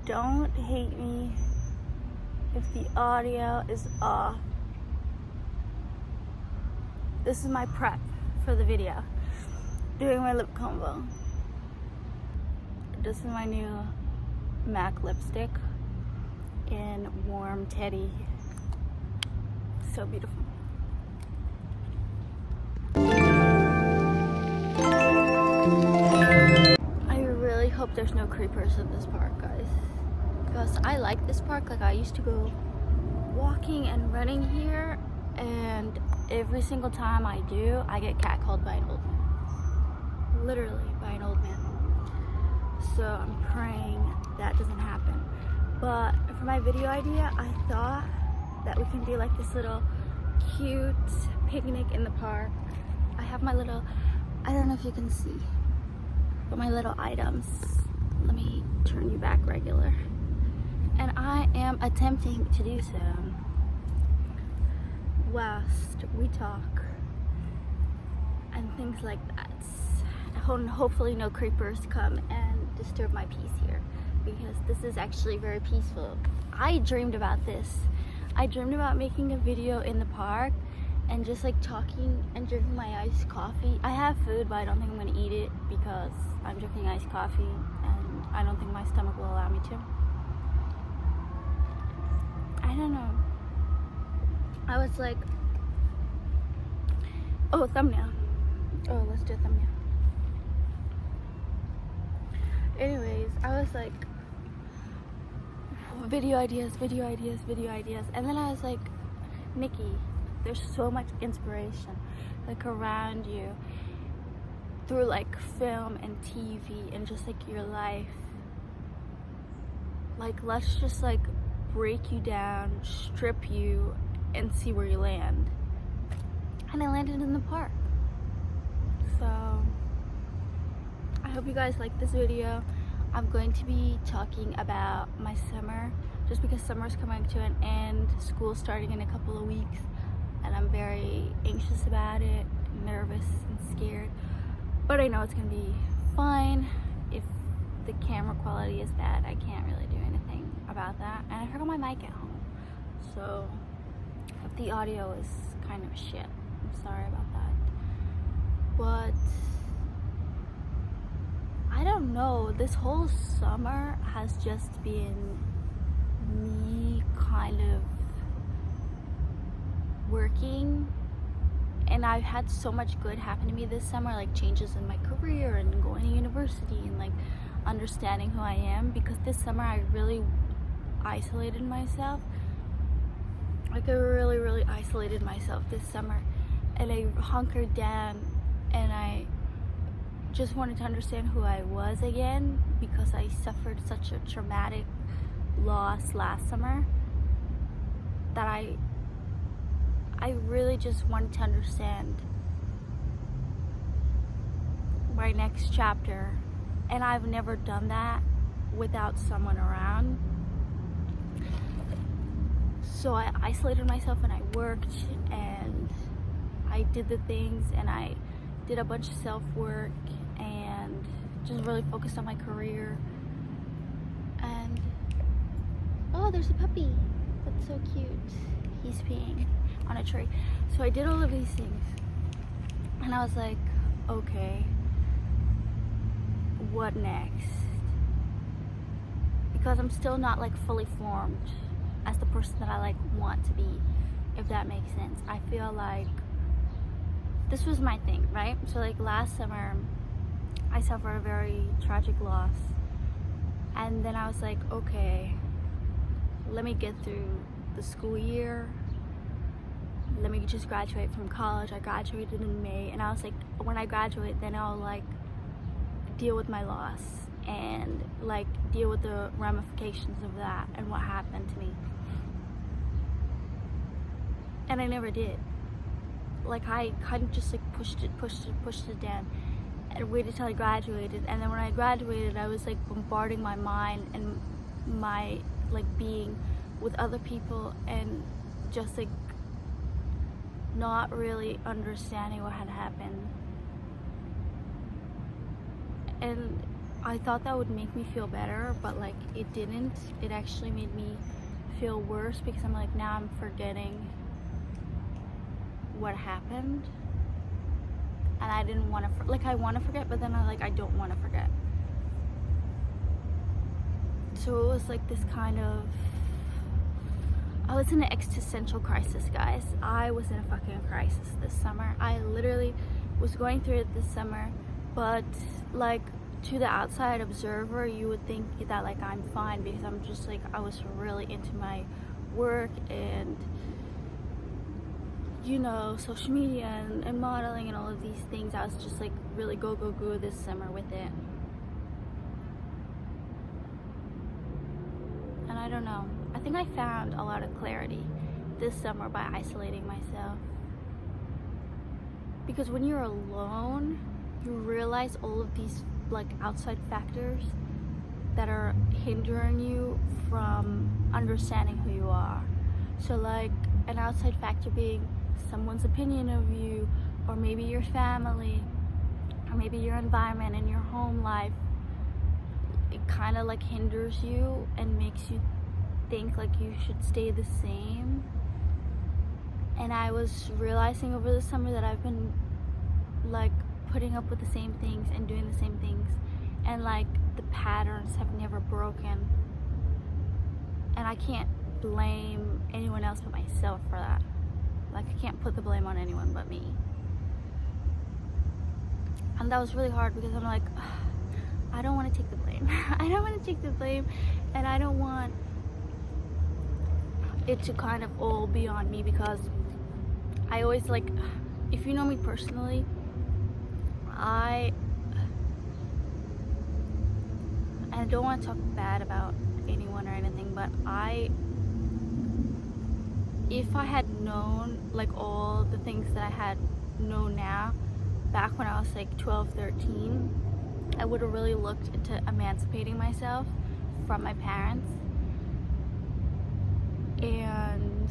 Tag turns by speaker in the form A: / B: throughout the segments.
A: don't hate me if the audio is off. This is my prep for the video. Doing my lip combo. This is my new MAC lipstick in Warm Teddy. So beautiful. I really hope there's no creepers at this park, guys. Because I like this park. Like, I used to go walking and running here, and every single time I do, I get catcalled by an old man. Literally by an old man. So I'm praying that doesn't happen. But for my video idea, I thought that we can do like this little cute picnic in the park. I have my little, I don't know if you can see, but my little items. Let me turn you back regular. And I am attempting to do so whilst we talk and things like that. Hopefully no creepers come and disturb my peace here, because this is actually very peaceful. I dreamed about this. I dreamed about making a video in the park and just like talking and drinking my iced coffee. I have food, but I don't think I'm gonna eat it because I'm drinking iced coffee and I don't think my stomach will allow me to. I don't know. I was like, oh, thumbnail. Oh, let's do a thumbnail. Anyways, I was like, video ideas. And then I was like, Nikki, there's so much inspiration like around you through like film and TV and just like your life. Like, let's just like break you down, strip you, and see where you land. And I landed in the park. So I hope you guys like this video. I'm going to be talking about my summer, just because summer's coming to an end, school's starting in a couple of weeks, and I'm very anxious about it, nervous and scared. But I know it's gonna be fine. If the camera quality is bad, I can't really do anything about that. And I forgot my mic at home, so if the audio is kind of shit, I'm sorry about that. But I don't know, this whole summer has just been me kind of working, and I've had so much good happen to me this summer, like changes in my career and going to university and like understanding who I am, because this summer I really isolated myself. Like, I really isolated myself this summer, and I hunkered down and I just wanted to understand who I was again, because I suffered such a traumatic loss last summer that I really just wanted to understand my next chapter, and I've never done that without someone around. So I isolated myself and I worked and I did the things and I did a bunch of self-work and just really focused on my career. And oh, there's a puppy. That's so cute. He's peeing on a tree. So I did all of these things and I was like, okay, what next? Because I'm still not like fully formed as the person that I like want to be, if that makes sense. I feel like this was my thing, right? So like last summer I suffered a very tragic loss, and then I was like, okay, let me get through the school year, let me just graduate from college. I graduated in May, and I was like, when I graduate, then I'll like deal with my loss and like deal with the ramifications of that and what happened to me. And I never did. Like, I kind of just like pushed it down and waited till I graduated. And then when I graduated, I was like bombarding my mind and my like being with other people and just like not really understanding what had happened. And I thought that would make me feel better, but like it didn't. It actually made me feel worse because I'm like, now I'm forgetting what happened, and I didn't want to like, I want to forget, but then I don't want to forget. So it was like this kind of, I was in an existential crisis, guys. I was in a fucking crisis this summer. I literally was going through it this summer, but like, to the outside observer, you would think that like I'm fine because I'm just like, I was really into my work and, you know, social media and modeling and all of these things. I was just like really go this summer with it. And I don't know, I think I found a lot of clarity this summer by isolating myself. Because when you're alone, you realize all of these like outside factors that are hindering you from understanding who you are. So like an outside factor being someone's opinion of you, or maybe your family, or maybe your environment and your home life. It kind of like hinders you and makes you think like you should stay the same. And I was realizing over the summer that I've been like putting up with the same things and doing the same things, and like the patterns have never broken, and I can't blame anyone else but myself for that. Like, I can't put the blame on anyone but me. And that was really hard because I'm like, I don't want to take the blame. I don't want to take the blame, and I don't want it to kind of all be on me, because I always like, if you know me personally, I don't want to talk bad about anyone or anything, but if I had known like all the things that I had known now back when I was like 12, 13, I would have really looked into emancipating myself from my parents. And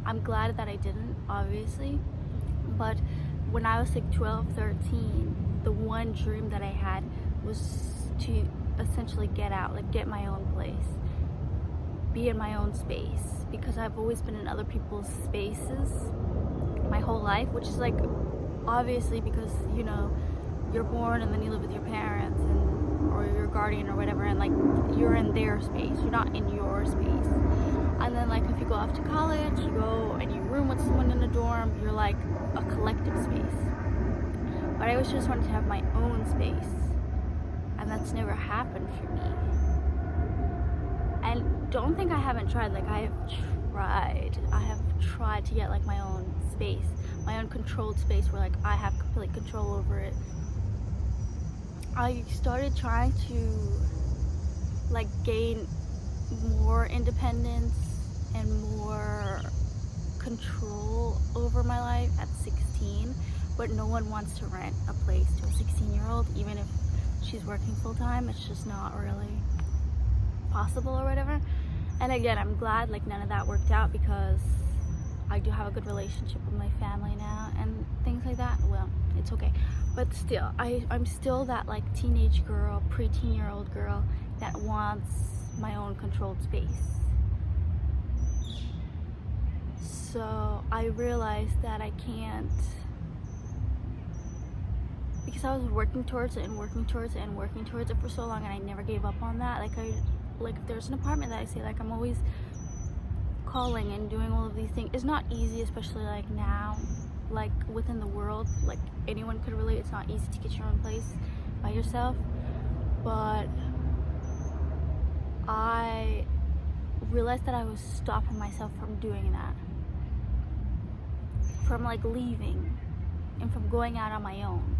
A: I'm glad that I didn't, obviously. But when I was like 12, 13, the one dream that I had was to essentially get out, like get my own place, be in my own space, because I've always been in other people's spaces my whole life, which is like obviously because, you know, you're born and then you live with your parents and or your guardian or whatever, and like you're in their space, you're not in your space. And then like if you go off to college, you go and you room with someone in a dorm, you're like a collective space. But I always just wanted to have my own space, and that's never happened for me. And don't think I haven't tried. Like, I have tried to get like my own space, my own controlled space where like I have complete control over it. I started trying to like gain more independence and more control over my life at 16, but no one wants to rent a place to a 16-year-old, even if she's working full-time. It's just not really possible or whatever. And again, I'm glad like none of that worked out, because I do have a good relationship with my family now and things like that. Well, it's okay, but still, I'm still that like teenage girl, preteen-year-old girl that wants my own controlled space. So I realized that I can't, because I was working towards it and working towards it and working towards it for so long, and I never gave up on that. Like if there's an apartment that I see, like I'm always calling and doing all of these things. It's not easy, especially like now, like within the world, like anyone could relate. It's not easy to get your own place by yourself, but I realized that I was stopping myself from doing that, from like leaving and from going out on my own.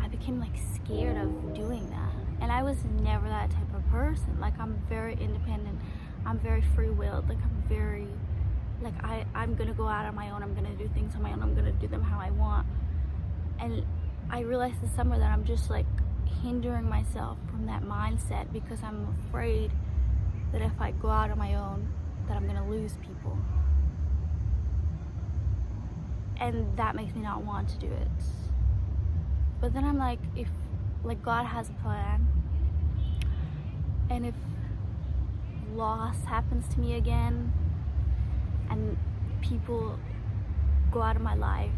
A: I became like scared of doing that, and I was never that type of person. Like, I'm very independent, I'm very free-willed, like I'm very like I'm gonna go out on my own, I'm gonna do things on my own, I'm gonna do them how I want. And I realized this summer that I'm just like hindering myself from that mindset, because I'm afraid that if I go out on my own, that I'm gonna lose people, and that makes me not want to do it. But then I'm like, if like God has a plan, and if loss happens to me again and people go out of my life,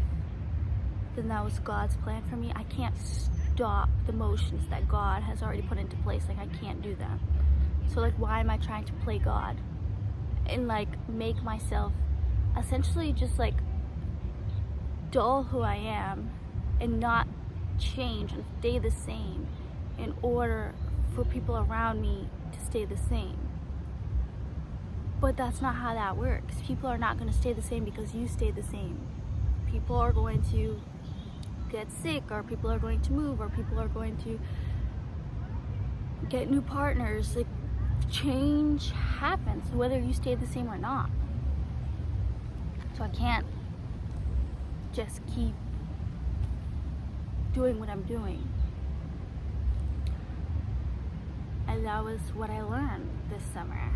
A: then that was God's plan for me. I can't stop the motions that God has already put into place. Like, I can't do that. So like, why am I trying to play God and like make myself essentially just like dull who I am and not change and stay the same in order for people around me to stay the same? But that's not how that works. People are not going to stay the same because you stay the same. People are going to get sick, or people are going to move, or people are going to get new partners. Like, change happens whether you stay the same or not. So I can't just keep doing what I'm doing. And that was what I learned this summer.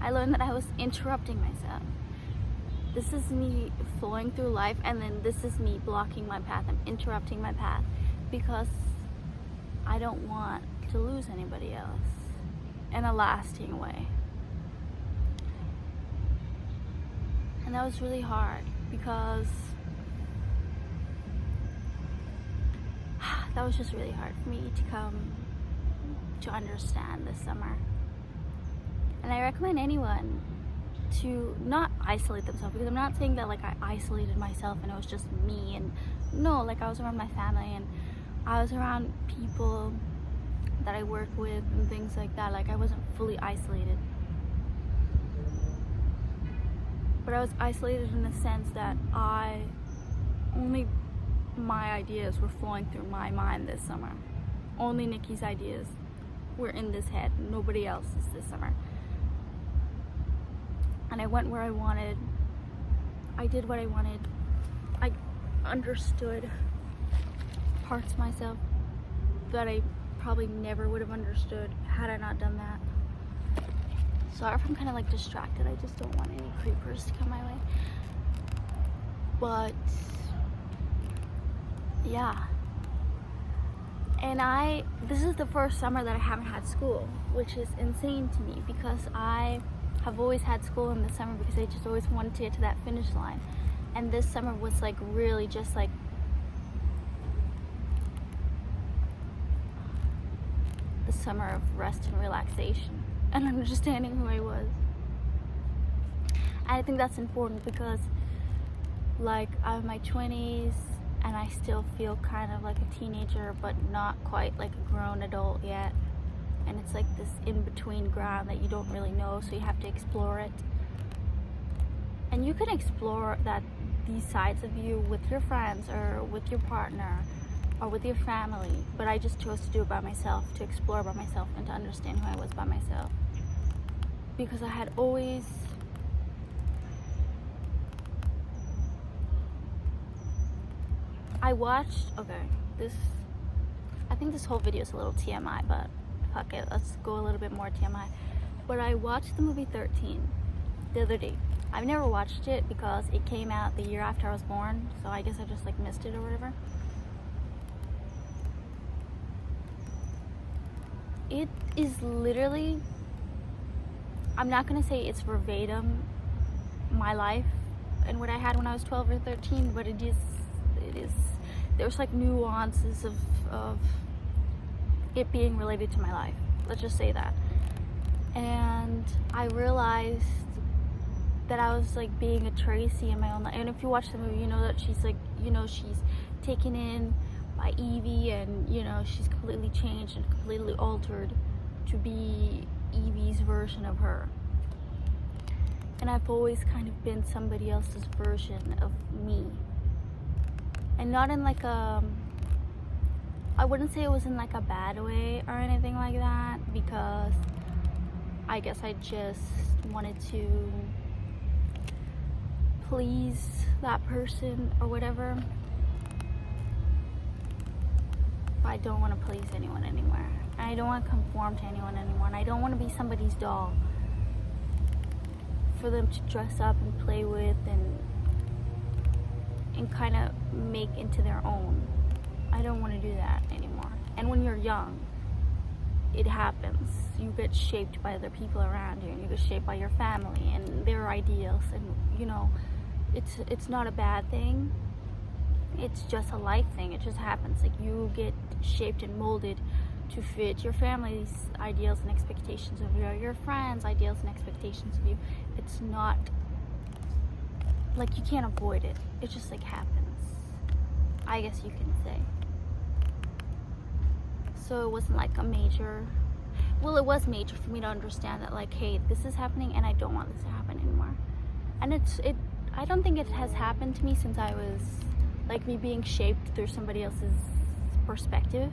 A: I learned that I was interrupting myself. This is me flowing through life, and then this is me blocking my path. I'm interrupting my path because I don't want to lose anybody else in a lasting way. And that was really hard because that was just really hard for me to come to understand this summer. And I recommend anyone to not isolate themselves, because I'm not saying that like I isolated myself and it was just me, and no, like I was around my family and I was around people that I work with and things like that. Like, I wasn't fully isolated, but I was isolated in the sense that only my ideas were flowing through my mind this summer. Only Nikki's ideas were in this head, nobody else's this summer. And I went where I wanted. I did what I wanted. I understood parts of myself that I probably never would have understood had I not done that. Sorry if I'm kind of like distracted. I just don't want any creepers to come my way. But yeah. And this is the first summer that I haven't had school, which is insane to me, because I have always had school in the summer because I just always wanted to get to that finish line. And this summer was like really just like the summer of rest and relaxation and understanding who I was. And I think that's important because like I'm in my 20s and I still feel kind of like a teenager, but not quite like a grown adult yet. And it's like this in-between ground that you don't really know, so you have to explore it. And you can explore these sides of you with your friends or with your partner or with your family, but I just chose to do it by myself, to explore by myself and to understand who I was by myself. Because I had always I think this whole video is a little TMI, but fuck it, let's go a little bit more TMI. But I watched the movie 13 the other day. I've never watched it because it came out the year after I was born, so I guess I just like missed it or whatever. It is literally, I'm not gonna say it's verbatim my life and what I had when I was 12 or 13, but it is, there's like nuances of it being related to my life. Let's just say that. And I realized that I was like being a Tracy in my own life. And if you watch the movie, you know that she's like, you know, she's taken in by Evie, and you know, she's completely changed and completely altered to be Evie's version of her. And I've always kind of been somebody else's version of me. And not in like I wouldn't say it was in like a bad way or anything like that, because I guess I just wanted to please that person or whatever. But I don't want to please anyone anymore. I don't want to conform to anyone anymore. And I don't want to be somebody's doll for them to dress up and play with and kind of make into their own. I don't want to do that anymore. And when you're young, it happens. You get shaped by other people around you, and you get shaped by your family and their ideals, and you know, it's not a bad thing. It's just a life thing. It just happens. Like, you get shaped and molded to fit your family's ideals and expectations of you, or your friends' ideals and expectations of you. It's not like you can't avoid it. It just like happens, I guess you can say. So it wasn't like a major, well, it was major for me to understand that, like, hey, this is happening and I don't want this to happen anymore. And I don't think it has happened to me since I was, like, me being shaped through somebody else's perspective.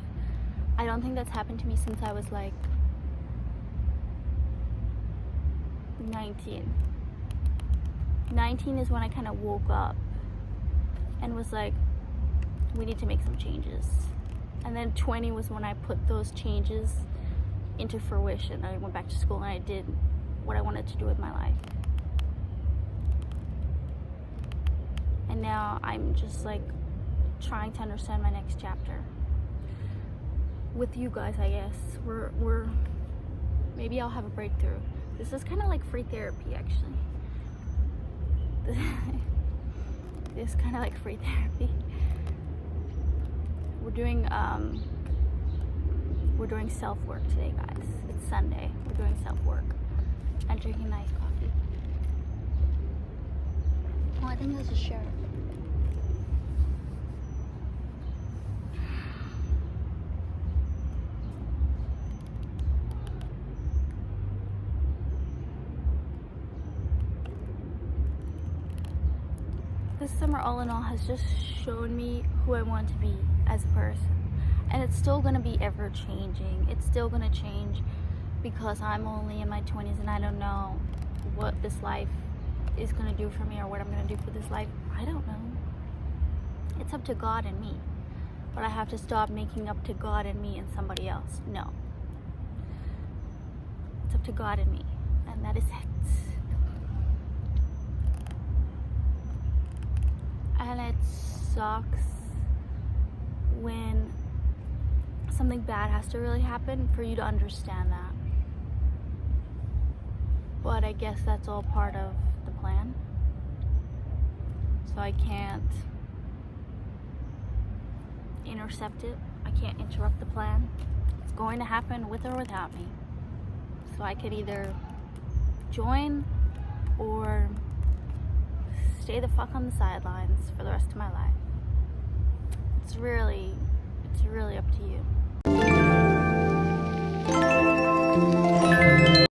A: I don't think that's happened to me since I was like 19. 19 is when I kind of woke up and was like, we need to make some changes. And then 20 was when I put those changes into fruition. I went back to school and I did what I wanted to do with my life. And now I'm just like trying to understand my next chapter with you guys. I guess we're maybe I'll have a breakthrough. This is kind of like free therapy, actually. This is kind of like free therapy. We're doing self-work today, guys. It's Sunday. We're doing self-work and drinking nice coffee. Oh, I think there's a sheriff. This summer, all in all, has just shown me who I want to be as a person. And it's still going to be ever changing. It's still going to change because I'm only in my 20s and I don't know what this life is going to do for me or what I'm going to do for this life. I don't know. It's up to God and me. But I have to stop making up to God and me and somebody else. No. It's up to God and me. And that is it. And it sucks when something bad has to really happen for you to understand that. But I guess that's all part of the plan. So I can't intercept it. I can't interrupt the plan. It's going to happen with or without me. So I could either join or stay the fuck on the sidelines for the rest of my life. It's really up to you.